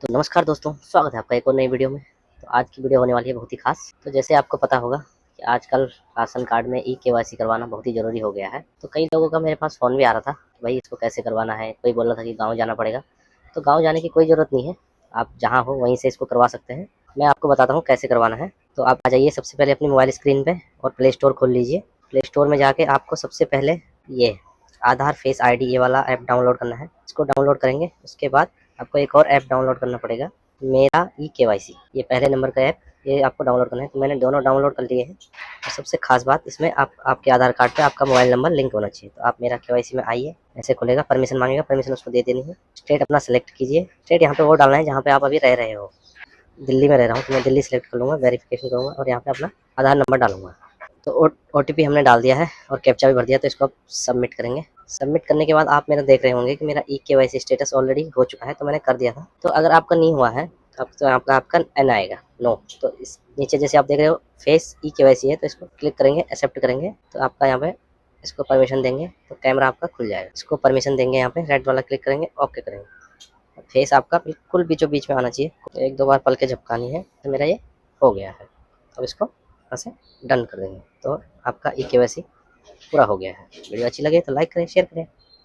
तो नमस्कार दोस्तों, स्वागत है आपका एक और नई वीडियो में। तो आज की वीडियो होने वाली है बहुत ही खास। तो जैसे आपको पता होगा कि आजकल राशन कार्ड में ई-केवाईसी करवाना बहुत ही ज़रूरी हो गया है। तो कई लोगों का मेरे पास फ़ोन भी आ रहा था कि भाई इसको कैसे करवाना है। कोई बोल रहा था कि गाँव जाना पड़ेगा। तो गाँव जाने की कोई ज़रूरत नहीं है, आप जहाँ हो वहीं से इसको करवा सकते हैं। मैं आपको बताता हूँ कैसे करवाना है। तो आप आ जाइए सबसे पहले अपनी मोबाइल स्क्रीन पर और प्ले स्टोर खोल लीजिए। प्ले स्टोर में जाके आपको सबसे पहले ये आधार फेस ID ये वाला ऐप डाउनलोड करना है। इसको डाउनलोड करेंगे, उसके बाद आपको एक और ऐप डाउनलोड करना पड़ेगा, मेरा ई-केवाईसी। ये पहले नंबर का ऐप, ये आपको डाउनलोड करना है। तो मैंने दोनों डाउनलोड कर लिए हैं। और सबसे खास बात, इसमें आपके आधार कार्ड पे आपका मोबाइल नंबर लिंक होना चाहिए। तो आप मेरा केवाईसी में आइए, ऐसे खुलेगा, परमिशन मांगेगा, परमिशन उसको दे देनी है। स्टेट अपना सेलेक्ट कीजिए। स्टेट यहाँ पे वो डालना है जहाँ पे आप अभी रह रहे हो। दिल्ली में रह रहा हूँ तो मैं दिल्ली सेलेक्ट कर लूँगा, वेरिफिकेशन करूँगा और यहाँ पे अपना आधार नंबर डालूंगा। तो OTP हमने डाल दिया है और कैप्चा भी भर दिया। तो इसको आप सबमिट करेंगे। सबमिट करने के बाद आप मेरा देख रहे होंगे कि मेरा ई-केवाईसी स्टेटस ऑलरेडी हो चुका है, तो मैंने कर दिया था। तो अगर आपका नहीं हुआ है तो आपका एन आएगा, नो। तो इस नीचे जैसे आप देख रहे हो फेस ई-केवाईसी है, तो इसको क्लिक करेंगे, एक्सेप्ट करेंगे। तो आपका यहाँ पे इसको परमिशन देंगे तो कैमरा आपका खुल जाएगा। इसको परमिशन देंगे, यहाँ पे रेड वाला क्लिक करेंगे, ओके करेंगे। फेस आपका बिल्कुल बीचों बीच में आना चाहिए। तो एक दो बार पल के झपकानी है। तो मेरा ये हो गया है। अब इसको यहाँ से डन कर देंगे। तो आपका ई-केवाईसी पूरा हो गया है। वीडियो अच्छी लगे तो लाइक करें, शेयर करें।